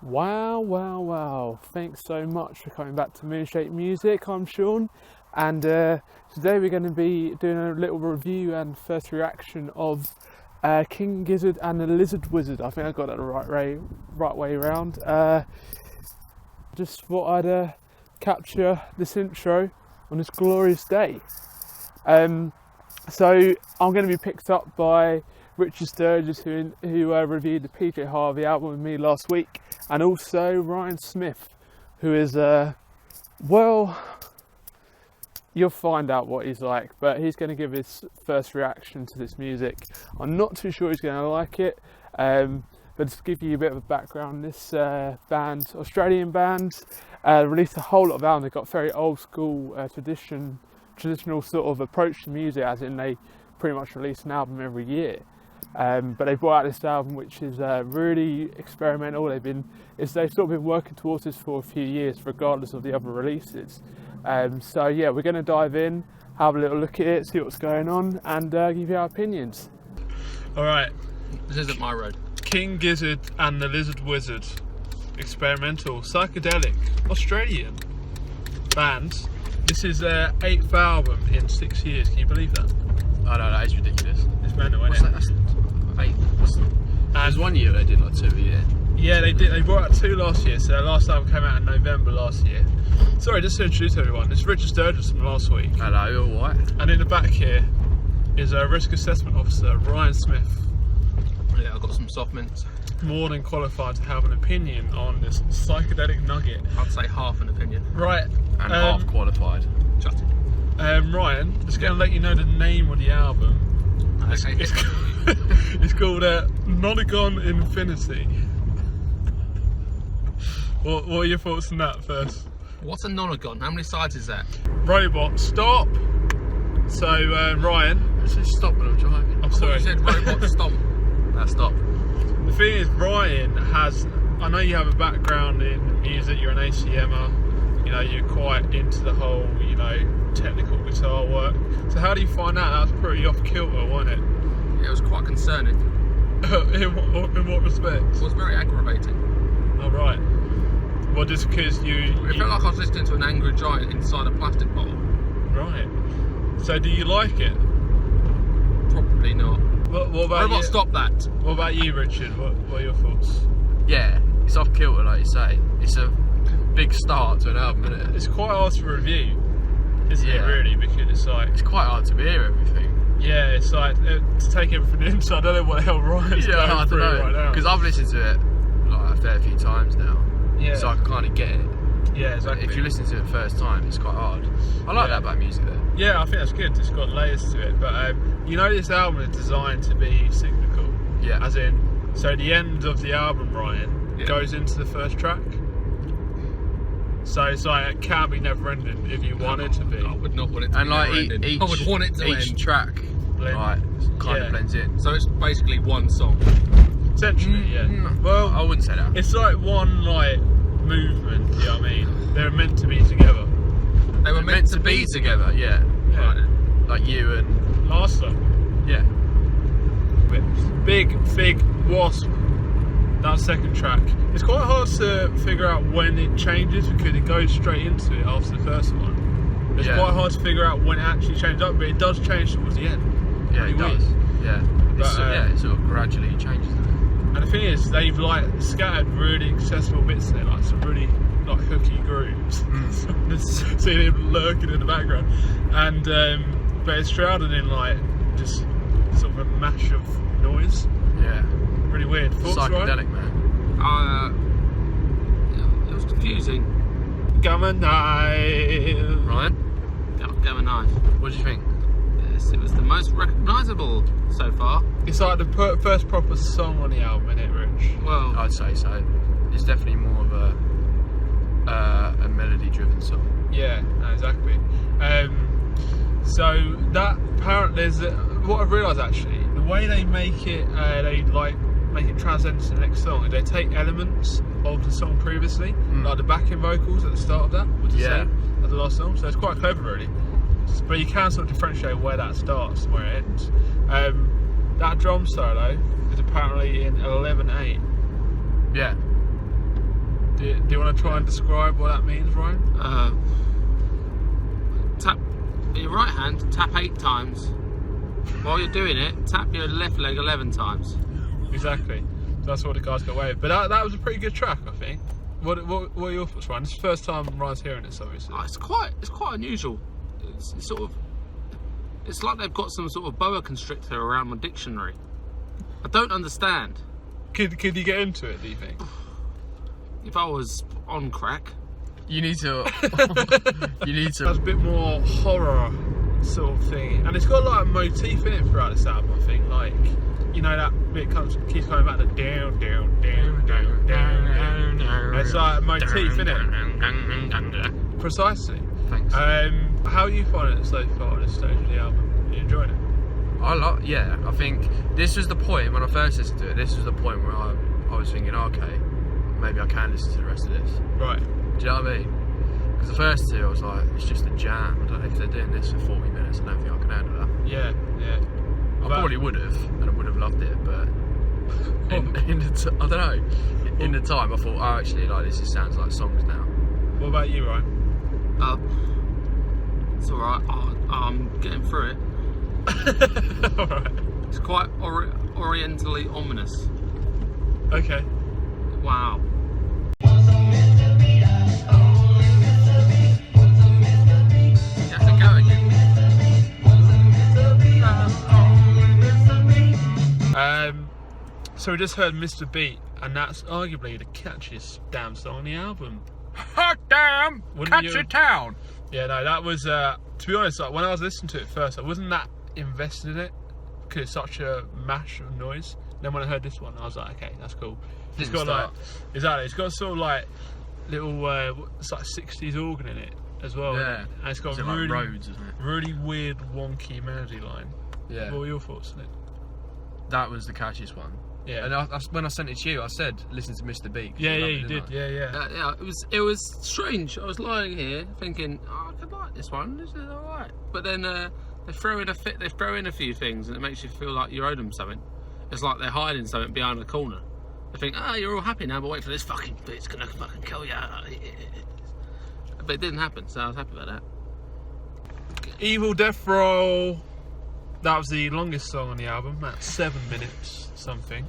Wow. Thanks so much for coming back to Moonshaped Music. I'm Sean, and today we're going to be doing a little review and first reaction of King Gizzard and the Lizard Wizard. I think I got that the right way around. Just thought I'd capture this intro on this glorious day. So I'm going to be picked up by Richard Sturgis, who reviewed the PJ Harvey album with me last week, and also Ryan Smith, who is well, you'll find out what he's like, but he's going to give his first reaction to this music. I'm not too sure he's going to like it, but to give you a bit of a background, this band, Australian band, released a whole lot of albums. They've got very old school traditional sort of approach to music, as in they pretty much release an album every year. But they brought out this album which is really experimental. They've sort of been working towards this for a few years, regardless of the other releases. So yeah, we're going to dive in, have a little look at it, see what's going on, and give you our opinions. All right, this isn't my road. King Gizzard and the Lizard Wizard, experimental, psychedelic, Australian band. This is their 8th album in 6 years. Can you believe that? Oh no, that is ridiculous. It's mental, isn't it? That's 8. There's 1 year they did like 2 a year. Yeah, they did. They brought out 2 last year. So their last album came out in November last year. Sorry, just to introduce everyone, this is Richard Sturgis from last week. Hello, you alright? And in the back here is a risk assessment officer, Ryan Smith. Yeah, I've got some soft mints. More than qualified to have an opinion on this psychedelic nugget. I'd say half an opinion. Right. And half qualified. Shut it. Ryan, just going to let you know the name of the album. Okay. It's called Nonagon Infinity. What are your thoughts on that first? What's a nonagon? How many sides is that? Robot, stop! So, Ryan... I said stop when I'm driving. I'm sorry. You said robot, stop. No, stop. The thing is, Ryan has... I know you have a background in music, you're an ACMer, you know, you're quite into the whole, you know, technical guitar work. So how do you find out? That was pretty off kilter, wasn't it? It was quite concerning. in what respect? It was very aggravating. Oh, right. Well, just because It felt like I was listening to an angry giant inside a plastic bottle. Right. So do you like it? Probably not. What about Robot, you? stop that. What about you, Richard? What are your thoughts? Yeah, it's off kilter, like you say. It's a big start to an album, isn't it? It's quite hard to review, isn't it, Yeah. really? Because it's like... It's quite hard to hear everything. Yeah, it's like, to take everything in, so I don't know what the hell Ryan's going through right now. Because I've listened to it like a fair few times now, Yeah. so I can kind of get it. Yeah, exactly. If you listen to it first time, it's quite hard. I like Yeah. that about music though. Yeah, I think that's good. It's got layers to it. But you know, this album is designed to be cyclical. Yeah. As in, so the end of the album, Ryan, goes into the first track. So it's like, it can be never ending if you want it to be. I would not want it to And be like never-ending. I would want it to each end. track, Blend. right, kind Yeah. of blends in. So it's basically one song. Essentially, yeah. Well, I wouldn't say that. it's like one like movement. You know what I mean? They're meant to be together. They were meant to be together. yeah. Yeah. Right. Like you and Last song, yeah. Big Fig Wasp. That second track. It's quite hard to figure out when it changes because it goes straight into it after the first one. It's Yeah. quite hard to figure out when it actually changes up, but it does change towards the end. Yeah, Pretty it does. weird. Yeah. But, It sort of gradually changes, doesn't it? And the thing is, they've like scattered really accessible bits in it, like some really like hooky grooves. See them lurking in the background, and but it's shrouded in like just sort of a mash of noise. Yeah. Really weird. Thoughts, Psychedelic, man. It was confusing. Ryan? Ryan, Going nice. what do you think? Yes, it was the most recognisable so far. It's like the first proper song on the album, isn't it, Rich? Well, I'd say so. It's definitely more of a melody-driven song. Yeah, no, exactly. So that apparently is what I've realised actually. The way they make it, they like make it transcend to the next song. They take elements of the song previously, like the backing vocals at the start of that, was the same as the last song. So it's quite clever, really. But you can sort of differentiate where that starts and where it ends. That drum solo is apparently in 11/8. Yeah. Do you want to try and describe what that means, Ryan? Tap your right hand, tap 8 times. While you're doing it, tap your left leg 11 times. Exactly. So that's what the guys got away with. But that was a pretty good track, I think. What are your thoughts, Ryan? This is the first time Ryan's hearing this, obviously. It's quite unusual. It's sort of, it's like they've got some sort of boa constrictor around my dictionary. I don't understand. Could you get into it, do you think? If I was on crack. You need to. That's a bit more horror sort of thing, and it's got like a motif in it throughout this album. I think, like, you know, that bit keeps coming back to down, down, down, down, down, down. It's like a motif in it. Precisely. Thanks. How are you finding it so far at this stage of the album? Are you enjoying it? Yeah, I think this was the point when I first listened to it. This was the point where I was thinking, okay, maybe I can listen to the rest of this. Right. Do you know what I mean? Because the first two, I was like, it's just a jam. I don't know if they're doing this for 40 minutes. I don't think I can handle that. Yeah. I probably would have, and I would have loved it, but I don't know. In the time, I thought, oh, actually, like, this just sounds like songs now. What about you, Ryan? It's alright. I'm getting through it. Alright. It's quite orientally ominous. Okay. Wow. You have to go again. So we just heard Mr. Beat, and that's arguably the catchiest damn song on the album. Hot damn! Catchy town! Yeah, no, that was, to be honest, like, when I was listening to it first, I wasn't that invested in it, because it's such a mash of noise. Then when I heard this one, I was like, okay, that's cool. It's got it's got sort of like little, it's like 60s organ in it as well. Yeah. And it's got like Rhodes, isn't it? really weird, wonky melody line. Yeah. What were your thoughts on it? That was the catchiest one. Yeah. And when I sent it to you, I said, listen to Mr. Beat. Yeah, you did. Yeah. Yeah, it was strange. I was lying here thinking, oh, I could like this one. This is alright. But then they throw in a few things, and it makes you feel like you owe them something. It's like they're hiding something behind the corner. They think, you're all happy now, but wait for this fucking bit's gonna fucking kill you. But it didn't happen, so I was happy about that. Evil Death Roll. That was the longest song on the album. That's 7 minutes something.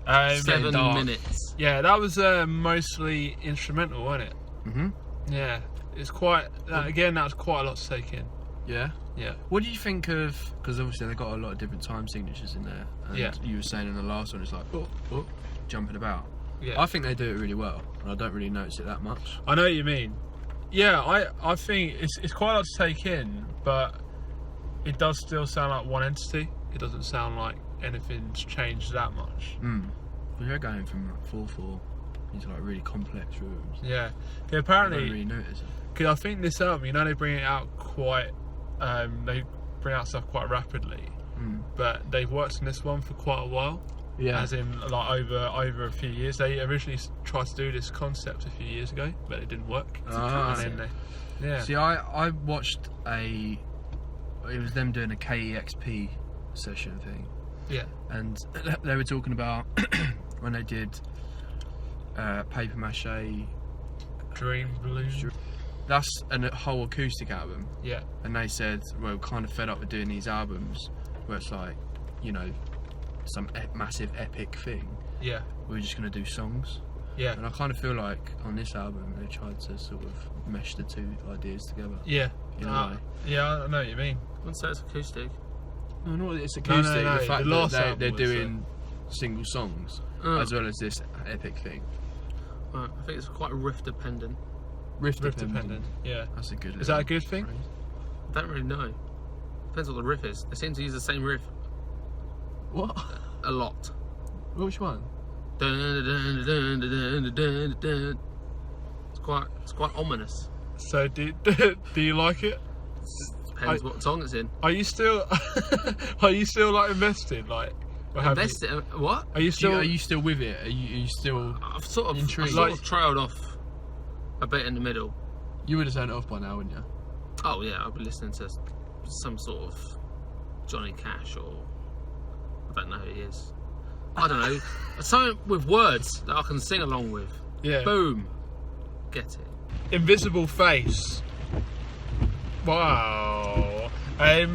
7 minutes. Yeah, that was mostly instrumental, wasn't it? Mhm. Yeah, it's quite. Again, that was quite a lot to take in. Yeah. Yeah. What do you think of? Because obviously they've got a lot of different time signatures in there. And Yeah. You were saying in the last one, it's like jumping about. Yeah. I think they do it really well, and I don't really notice it that much. I know what you mean. Yeah, I think it's quite a lot to take in, but it does still sound like one entity. It doesn't sound like anything's changed that much. But you're going from like 4/4 into like really complex rooms. Yeah. I Apparently, don't really notice it. because I think this album, you know, they bring it out quite. They bring out stuff quite rapidly, but they've worked on this one for quite a while. Yeah. As in, like, over a few years. They originally tried to do this concept a few years ago, but it didn't work. And then yeah. See, I watched it was them doing a KEXP session thing. Yeah. And they were talking about when they did Paper Mache Dream Balloon. That's a whole acoustic album. Yeah. And they said, well, we're kind of fed up with doing these albums where it's like, you know, some massive epic thing. Yeah. We're just going to do songs. Yeah. And I kind of feel like on this album they tried to sort of mesh the two ideas together. Yeah. In a way. Yeah, I know what you mean. I wouldn't say it's acoustic. No, not that it's acoustic. No. The fact The last that album they're was, doing single songs as well as this epic thing. I think it's quite riff dependent. Riff dependent. Yeah. That's a good. Is that a good thing? phrase. I don't really know. Depends what the riff is. They seem to use the same riff What? a lot. Which one? It's quite ominous. So do you like it? Depends what song it's in. Are you still like invested? Like, Invested? What? Are you still? Are you still with it? Are you still? I've sort of intrigued? trailed off a bit in the middle. You would have turned it off by now, wouldn't you? Oh yeah, I'll be listening to some sort of Johnny Cash, or I don't know who he is. I don't know. Something with words that I can sing along with. Yeah. Boom. get it. Invisible Face. Wow. I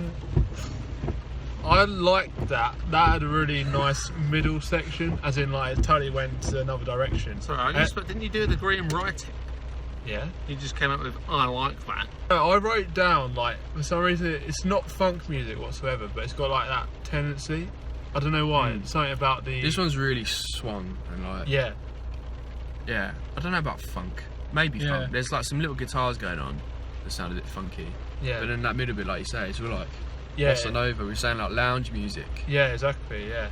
liked that. That had a really nice middle section, as in like it totally went to another direction. Sorry, didn't you do the green writing? Yeah. You just came up with, I like that. I wrote down, like, for some reason, it's not funk music whatsoever, but it's got like that tendency. I don't know why. Something about the... This one's really swung and like... Yeah. Yeah. I don't know about funk. Maybe funk. There's like some little guitars going on that sound a bit funky. Yeah. But then that middle bit, like you say, it's all like... Yeah. Bossa Nova. We're saying like lounge music. Yeah, exactly, yeah.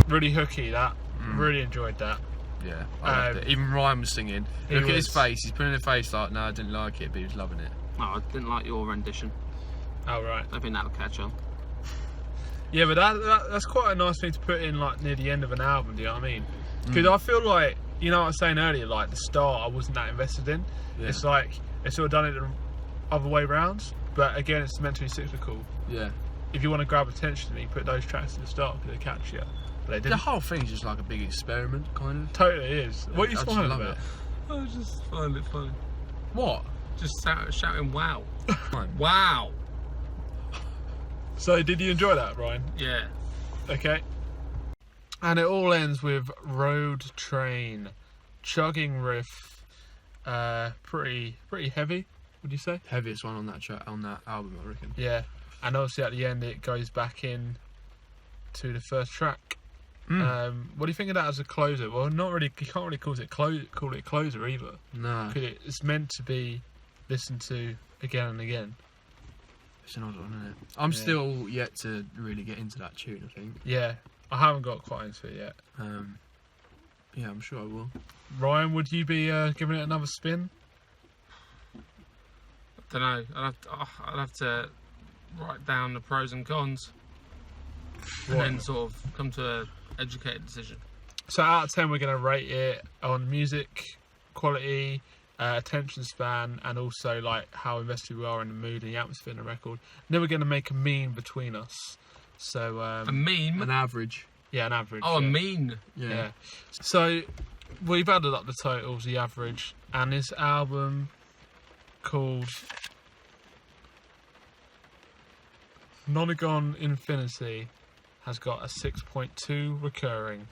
Really hooky, that. Really enjoyed that. Yeah, I loved it. Even Ryan was singing. Look at his face. He's putting a face like, no, I didn't like it, but he was loving it. Oh, I didn't like your rendition. Oh, right. I think that'll catch on. Yeah, but that's quite a nice thing to put in like near the end of an album, do you know what I mean? Because I feel like, you know what I was saying earlier, like the start I wasn't that invested in. Yeah. It's like, they sort of done it the other way round, but again, it's meant to be cyclical. Yeah. If you want to grab attention, then you put those tracks at the start because they catch you. But they didn't. The whole thing's just like a big experiment, kind of. Totally is. What are you smiling about? It. I just find it funny. What? Just shouting wow. Wow. So did you enjoy that, Ryan? Yeah. Okay. And it all ends with Road Train, chugging riff, pretty heavy, would you say? Heaviest one on that track, on that album, I reckon. Yeah. And obviously at the end it goes back in to the first track. What do you think of that as a closer? Well, not really. You can't really call it closer either. No. Because it's meant to be listened to again and again. It's an odd one, isn't it? I'm still yet to really get into that tune, I think. Yeah, I haven't got quite into it yet. Yeah, I'm sure I will. Ryan, would you be giving it another spin? I don't know. I'd have to write down the pros and cons. And then sort of come to an educated decision. So out of 10 we're going to rate it on music, quality, attention span, and also like how invested we are in the mood and the atmosphere in the record. And then we're going to make a mean between us. So a mean? An average. Yeah, an average. Oh, a mean. Yeah. So we've added up the totals, the average, and this album called Nonagon Infinity has got a 6.2 recurring.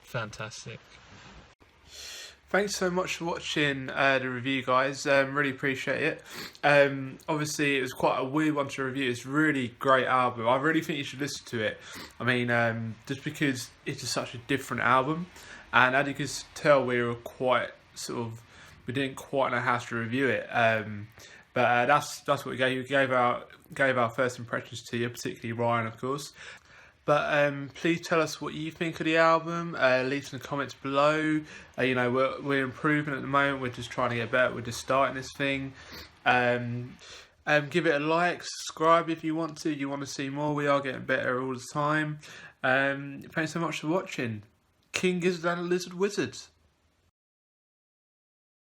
Fantastic. Thanks so much for watching the review, guys. Really appreciate it. Obviously, it was quite a weird one to review. It's a really great album. I really think you should listen to it. I mean, just because it's just such a different album. And as you can tell, we were quite we didn't quite know how to review it. But that's what we gave. We gave our first impressions to you, particularly Ryan, of course. But please tell us what you think of the album. Leave some comments below. You know, we're improving at the moment. We're just trying to get better. We're just starting this thing. Give it a like, subscribe if you want to. You want to see more. We are getting better all the time. Thanks so much for watching. King Gizzard and Lizard Wizards.